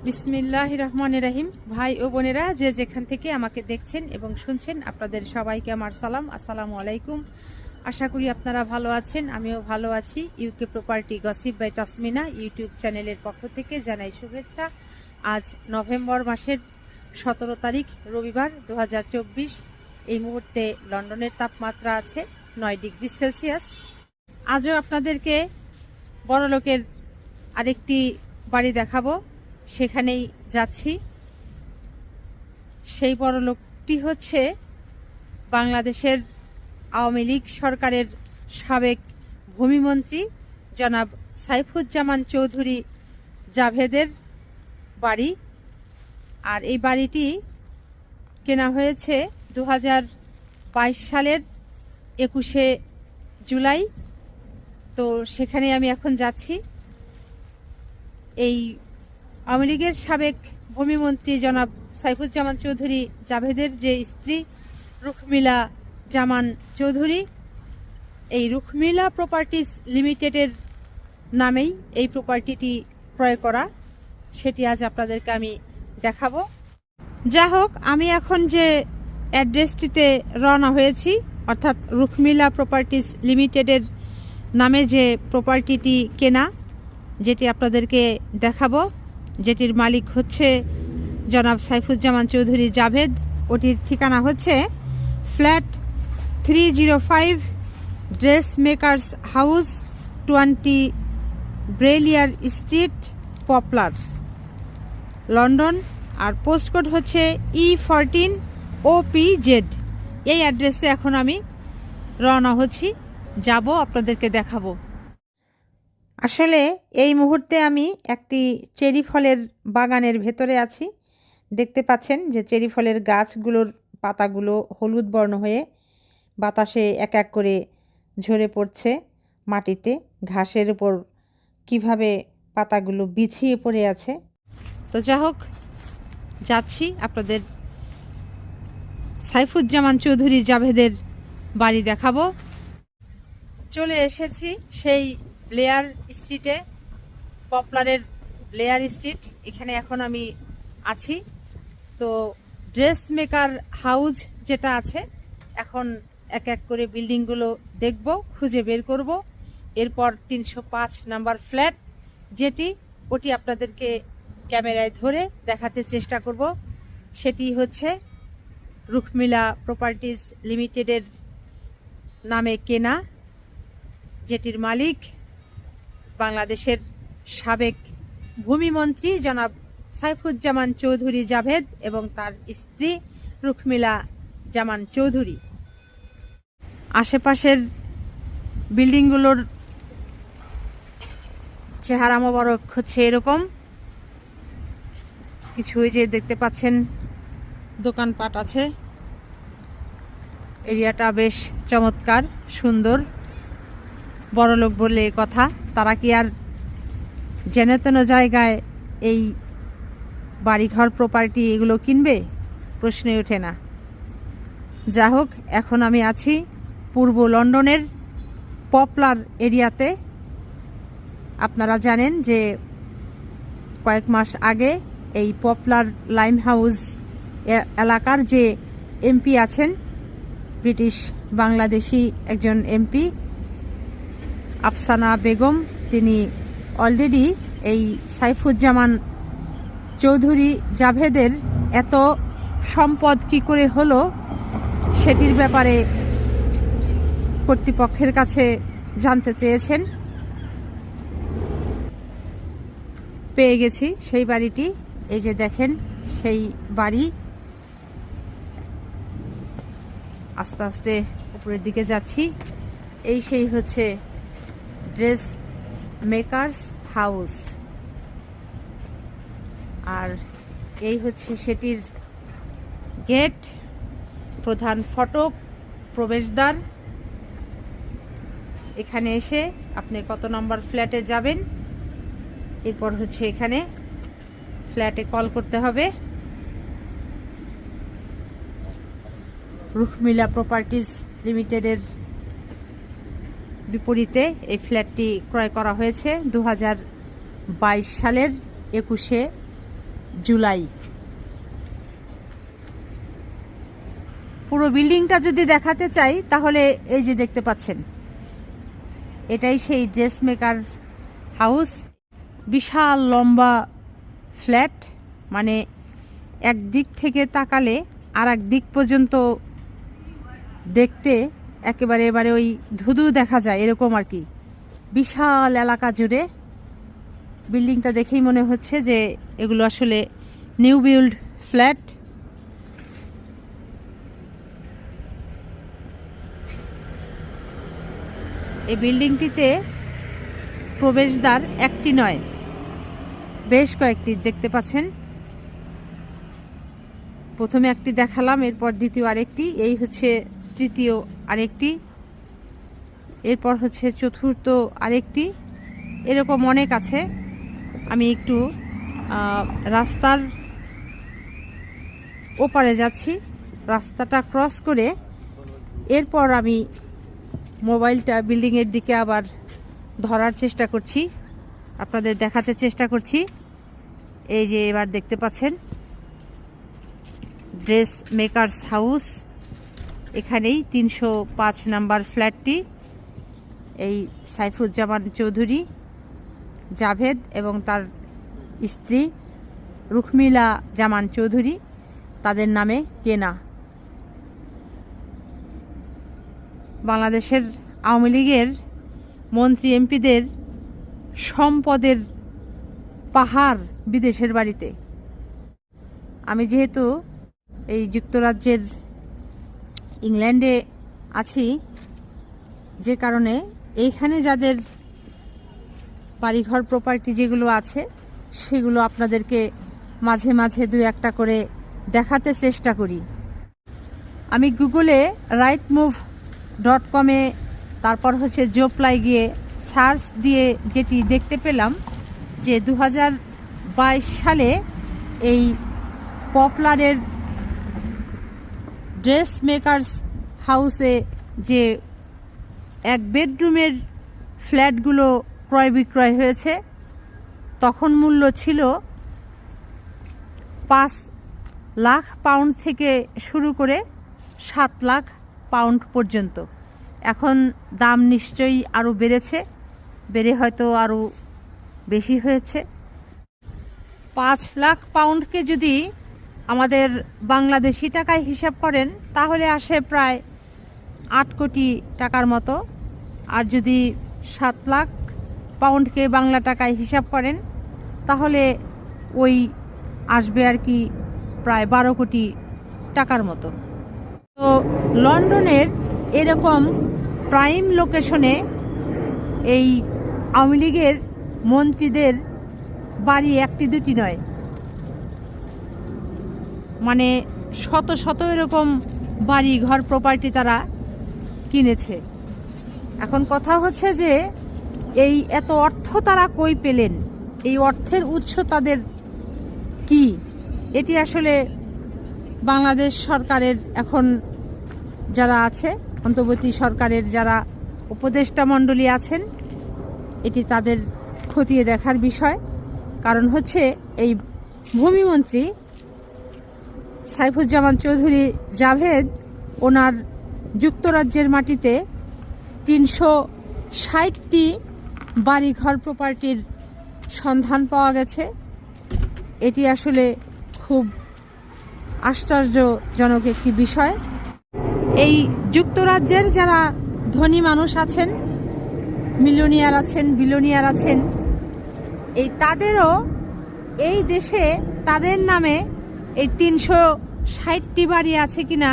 বিসমিল্লাহির রহমানির রহিম। ভাই ও বোনেরা, যে যেখান থেকে আমাকে দেখছেন এবং শুনছেন, আপনাদের সবাইকে আমার সালাম, আসসালামু আলাইকুম। আশা করি আপনারা ভালো আছেন, আমিও ভালো আছি। UK property gossip by Tasmina YouTube চ্যানেলের পক্ষ থেকে জানাই শুভেচ্ছা। আজ নভেম্বর মাসের 17 তারিখ রবিবার 2024। এই মুহূর্তে লন্ডনের তাপমাত্রা আছে 9 ডিগ্রি সেলসিয়াস। আজও আপনাদেরকে বড়লোকের আরেকটি বাড়ি দেখাবো, সেখানেই যাচ্ছি। সেই বড়লোকটি হচ্ছে বাংলাদেশের আওয়ামী লীগ সরকারের সাবেক ভূমিমন্ত্রী জনাব সাইফুজ্জামান চৌধুরী জাভেদের বাড়ি। আর এই বাড়িটি কেনা হয়েছে 2022 সালের 21শে জুলাই। তো সেখানে আমি এখন যাচ্ছি। এই আওয়ামী লীগের সাবেক ভূমিমন্ত্রী জনাব সাইফুজ্জামান চৌধুরী জাভেদের যে স্ত্রী রুখমিলা জামান চৌধুরী, এই রুখমিলা প্রপার্টিজ লিমিটেডের নামেই এই প্রপার্টিটি ক্রয় করা, সেটি আজ আপনাদেরকে আমি দেখাবো। যা হোক, আমি এখন যে অ্যাড্রেসটিতে রওনা হয়েছি, অর্থাৎ রুখমিলা প্রপার্টিজ লিমিটেডের নামে যে প্রপার্টিটি কেনা, যেটি আপনাদেরকে দেখাবো, যেটির মালিক হচ্ছে জনাব সাইফুজ্জামান চৌধুরী জাভেদ, ওটির ঠিকানা হচ্ছে flat 305 dress makers house 20 Brelier street, Poplar, London. আর পোস্টকোড হচ্ছে E14 OPZ। এই অ্যাড্রেসে এখন আমি রওনা হচ্ছি, যাব, আপনাদেরকে দেখাবো। আসলে এই মুহূর্তে আমি একটি চেরি ফলের বাগানের ভেতরে আছি। দেখতে পাচ্ছেন যে চেরি ফলের গাছগুলোর পাতাগুলো হলুদ বর্ণ হয়ে বাতাসে এক এক করে ঝরে পড়ছে মাটিতে, ঘাসের উপর কিভাবে পাতাগুলো বিছিয়ে পড়ে আছে। তো যা হোক, যাচ্ছি, আপনাদের সাইফুজ্জামান চৌধুরী জাভেদের বাড়ি দেখাবো। চলে এসেছি সেই ব্লেয়ার স্ট্রিটে, পপলারের ব্লেয়ার স্ট্রিট। এখানে এখন আমি আছি। তো ড্রেস মেকার হাউস যেটা আছে, এখন এক এক করে বিল্ডিংগুলো দেখব, খুঁজে বের করব। এরপর 305 নাম্বার ফ্ল্যাট যেটি, ওটি আপনাদেরকে ক্যামেরায় ধরে দেখাতে চেষ্টা করব। সেটি হচ্ছে রুখমিলা প্রপার্টিজ লিমিটেডের নামে কেনা, যেটির মালিক বাংলাদেশের সাবেক ভূমিমন্ত্রী জনাব সাইফুজ্জামান চৌধুরী জাভেদ এবং তার স্ত্রী রুখমিলা জামান চৌধুরী। আশেপাশের বিল্ডিংগুলোর চেহারা মোবারক হচ্ছে এরকম কিছু। যে দেখতে পাচ্ছেন দোকানপাট আছে, এরিয়াটা বেশ চমৎকার, সুন্দর। বড়লোক বললে কথা, তারা কি আর জেনে তেন জায়গায় এই বাড়িঘর প্রপার্টি এগুলো কিনবে? প্রশ্নই ওঠে না। যা হোক, এখন আমি আছি পূর্ব লন্ডনের পপলার এরিয়াতে। আপনারা জানেন যে কয়েক মাস আগে এই পপলার লাইম হাউস এলাকার যে এমপি আছেন, ব্রিটিশ বাংলাদেশি একজন এমপি আফসানা বেগম, তিনি অলরেডি এই সাইফুজ্জামান চৌধুরী জাভেদের এত সম্পদ কি করে হলো সেটির ব্যাপারে কর্তৃপক্ষের কাছে জানতে চেয়েছেন। পেয়ে গেছি সেই বাড়িটি। এই যে দেখেন সেই বাড়ি। আস্তে আস্তে উপরের দিকে যাচ্ছি। এই সেই হচ্ছে ড্রেস মেকার্স হাউস, আর এই হচ্ছে সেটির গেট, প্রধান ফটক, প্রবেশদ্বার। এখানে এসে আপনি কত নম্বর ফ্ল্যাটে যাবেন, এরপর হচ্ছে এখানে ফ্ল্যাটে কল করতে হবে। রুখমিলা প্রপার্টিজ লিমিটেডের বিপরীতে এই ফ্ল্যাটটি ক্রয় করা হয়েছে 2022 সালের 21শে জুলাই। পুরো বিল্ডিংটা যদি দেখাতে চাই তাহলে এই যে দেখতে পাচ্ছেন, এটাই সেই ড্রেস মেকার হাউস। বিশাল লম্বা ফ্ল্যাট, মানে এক দিক থেকে তাকালে আর এক দিক পর্যন্ত দেখতে একেবারে ওই ধুধু দেখা যায় এরকম আর কি। বিশাল এলাকা জুড়ে বিল্ডিংটা দেখেই মনে হচ্ছে যে এগুলো আসলে নিউ বিল্ড ফ্ল্যাট। এই বিল্ডিংটিতে প্রবেশদ্বার একটি নয়, বেশ কয়েকটি দেখতে পাচ্ছেন। প্রথমে একটি দেখালাম, এরপর দ্বিতীয় আরেকটি, এই হচ্ছে তৃতীয় আরেকটি, এরপর হচ্ছে চতুর্থ আরেকটি, এরকম অনেক আছে। আমি একটু রাস্তার ওপারে যাচ্ছি, রাস্তাটা ক্রস করে এরপর আমি মোবাইলটা বিল্ডিংয়ের দিকে আবার ধরার চেষ্টা করছি, আপনাদের দেখাতে চেষ্টা করছি। এই যে এবার দেখতে পাচ্ছেন ড্রেস মেকার্স হাউস, এখানেই 305 নাম্বার ফ্ল্যাটটি। এই সাইফুজ্জামান চৌধুরী জাভেদ এবং তার স্ত্রী রুখমিলা জামান চৌধুরী, তাদের নামে কেনা। বাংলাদেশের আওয়ামী লীগের মন্ত্রী এমপিদের সম্পদের পাহাড় বিদেশের বাড়িতে। আমি যেহেতু এই যুক্তরাজ্যের ইংল্যান্ডে আছি, যে কারণে এইখানে যাদের বাড়িঘর প্রপার্টি যেগুলো আছে সেগুলো আপনাদেরকে মাঝে মাঝে দু একটা করে দেখাতে চেষ্টা করি। আমি গুগলে rightmove.com-এ তারপর হচ্ছে জোপলাই গিয়ে সার্চ দিয়ে যেটি দেখতে পেলাম যে 2022 সালে এই পপুলারের ড্রেস মেকার্স হাউসে যে এক বেডরুমের ফ্ল্যাটগুলো ক্রয় বিক্রয় হয়েছে, তখন মূল্য ছিল 5 লাখ পাউন্ড থেকে শুরু করে 7 লাখ পাউন্ড পর্যন্ত। এখন দাম নিশ্চয়ই আরও বেড়েছে, বেড়ে হয়তো আরও বেশি হয়েছে। 5 লাখ পাউন্ডকে যদি আমাদের বাংলাদেশি টাকায় হিসাব করেন তাহলে আসে প্রায় 8 কোটি টাকার মতো। আর যদি 7 লাখ পাউন্ডকে বাংলা টাকায় হিসাব করেন তাহলে ওই আসবে আর কি প্রায় 12 কোটি টাকার মতো। তো লন্ডনের এরকম প্রাইম লোকেশনে এই আওয়ামী লীগের মন্ত্রীদের বাড়ি একটি দুটি নয়, মানে শত শত এরকম বাড়ি ঘর প্রপার্টি তারা কিনেছে। এখন কথা হচ্ছে যে এই এত অর্থ তারা কই পেলেন, এই অর্থের উৎস তাদের কি? এটি আসলে বাংলাদেশ সরকারের এখন যারা আছে, অন্তর্বর্তী সরকারের যারা উপদেষ্টা মণ্ডলী আছেন, এটি তাদের খতিয়ে দেখার বিষয়। কারণ হচ্ছে এই ভূমিমন্ত্রী সাইফুজ্জামান চৌধুরী জাভেদ, ওনার যুক্তরাজ্যের মাটিতে 360টি বাড়িঘর প্রপার্টির সন্ধান পাওয়া গেছে। এটি আসলে খুব আশ্চর্যজনক একটি বিষয়। এই যুক্তরাজ্যের যারা ধনী মানুষ আছেন, মিলিয়নিয়ার আছেন, বিলিয়নিয়ার আছেন, এই তাদেরও এই দেশে তাদের নামে এই 360টি বাড়ি আছে কিনা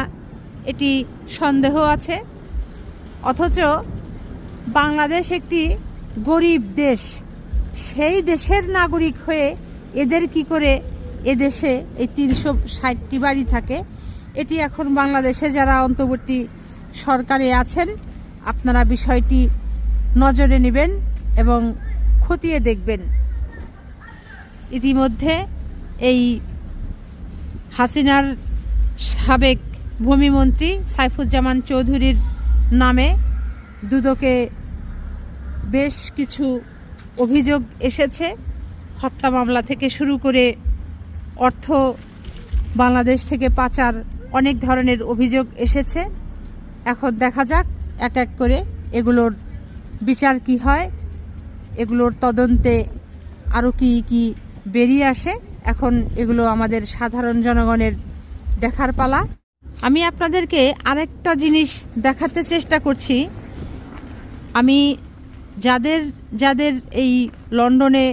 এটি সন্দেহ আছে। অথচ বাংলাদেশ একটি গরিব দেশ, সেই দেশের নাগরিক হয়ে এদের কি করে এদেশে এই 360টি বাড়ি থাকে? এটি এখন বাংলাদেশে যারা অন্তর্বর্তী সরকারে আছেন আপনারা বিষয়টি নজরে নেবেন এবং খতিয়ে দেখবেন। ইতিমধ্যে এই হাসিনার সাবেক ভূমিমন্ত্রী সাইফুজ্জামান চৌধুরীর নামে দুদকে বেশ কিছু অভিযোগ এসেছে। হত্যা মামলা থেকে শুরু করে অর্থ বাংলাদেশ থেকে পাচার অনেক ধরনের অভিযোগ এসেছে। এখন দেখা যাক এক এক করে এগুলোর বিচার কি হয়, এগুলোর তদন্তে আরও কি কি বেরিয়ে আসে। এখন এগুলো আমাদের সাধারণ জনগণের দেখার পালা। আমি আপনাদেরকে আরেকটা জিনিস দেখাতে চেষ্টা করছি। আমি যাদের যাদের এই লন্ডনে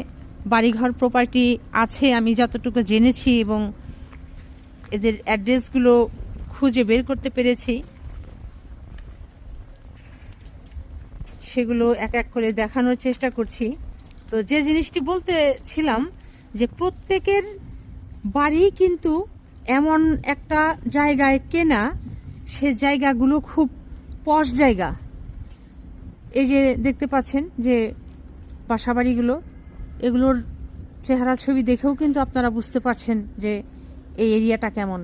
বাড়িঘর প্রপার্টি আছে, আমি যতটুকু জেনেছি এবং এদের অ্যাড্রেসগুলো খুঁজে বের করতে পেরেছি, সেগুলো এক এক করে দেখানোর চেষ্টা করছি। তো যে জিনিসটি বলতেছিলাম যে প্রত্যেকের বাড়ি কিন্তু এমন একটা জায়গায় কেনা, সে জায়গাগুলো খুব পশ জায়গা। এই যে দেখতে পাচ্ছেন যে বাসাবাড়িগুলো, এগুলোর চেহারা ছবি দেখেও কিন্তু আপনারা বুঝতে পারছেন যে এই এরিয়াটা কেমন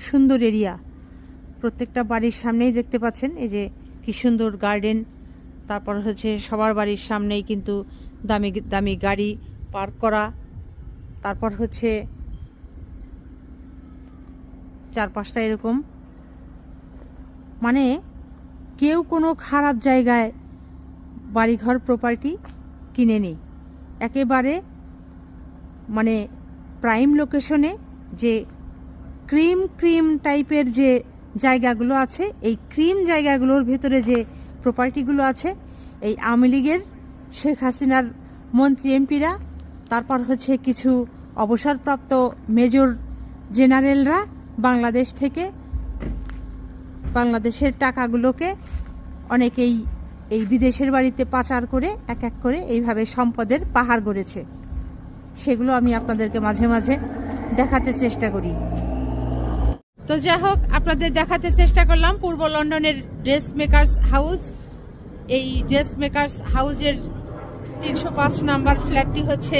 সুন্দর এরিয়া। প্রত্যেকটা বাড়ির সামনেই দেখতে পাচ্ছেন এই যে কি সুন্দর গার্ডেন। তারপর হচ্ছে সবার বাড়ির সামনেই কিন্তু দামি দামি গাড়ি পার্ক করা। তারপর হচ্ছে চার পাঁচটা এরকম, মানে কেউ কোনো খারাপ জায়গায় বাড়িঘর প্রপার্টি কিনে নেই। একেবারে মানে প্রাইম লোকেশনে যে ক্রিম টাইপের যে জায়গাগুলো আছে, এই ক্রিম জায়গাগুলোর ভেতরে যে প্রপার্টিগুলো আছে, এই আওয়ামী লীগের শেখ হাসিনার মন্ত্রী এমপিরা, তারপর হচ্ছে কিছু অবসরপ্রাপ্ত মেজর জেনারেলরা বাংলাদেশ থেকে বাংলাদেশের টাকাগুলোকে অনেকেই এই বিদেশের বাড়িতে পাচার করে এক এক করে এইভাবে সম্পদের পাহাড় গড়েছে। সেগুলো আমি আপনাদেরকে মাঝে মাঝে দেখাতে চেষ্টা করি। তো যাই হোক, আপনাদের দেখাতে চেষ্টা করলাম পূর্ব লন্ডনের ড্রেস মেকার্স হাউস। এই ড্রেস মেকার্স হাউসের 305 নাম্বার ফ্ল্যাটটি হচ্ছে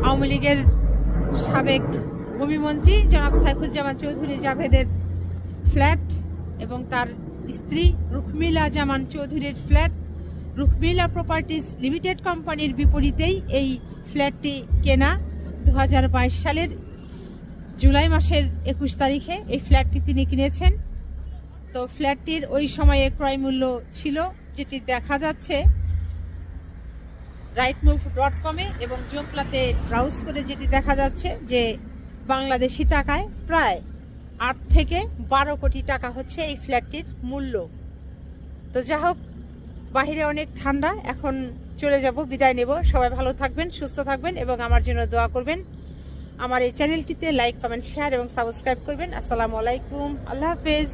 আওয়ামী লীগের সাবেক ভূমিমন্ত্রী জনাব সাইফুজ্জামান চৌধুরী জাভেদের ফ্ল্যাট এবং তার স্ত্রী রুখমিলা জামান চৌধুরীর ফ্ল্যাট। রুখমিলা প্রপার্টিজ লিমিটেড কোম্পানির বিপরীতেই এই ফ্ল্যাটটি কেনা। 2022 সালের জুলাই মাসের 21 তারিখে এই ফ্ল্যাটটি তিনি কিনেছেন। তো ফ্ল্যাটটির ওই সময়ে ক্রয় মূল্য ছিল, যেটি দেখা যাচ্ছে rightmove.com-এ এবং জোপলাতে ব্রাউজ করে যেটি দেখা যাচ্ছে যে বাংলাদেশি টাকায় প্রায় 8 থেকে 12 কোটি টাকা হচ্ছে এই ফ্ল্যাটটির মূল্য। তো যাই হোক, বাহিরে অনেক ঠান্ডা, এখন চলে যাব, বিদায় নেব। সবাই ভালো থাকবেন, সুস্থ থাকবেন এবং আমার জন্য দোয়া করবেন। আমার এই চ্যানেলটিতে লাইক, কমেন্ট, শেয়ার এবং সাবস্ক্রাইব করবেন। আসসালামু আলাইকুম, আল্লাহ হাফেজ।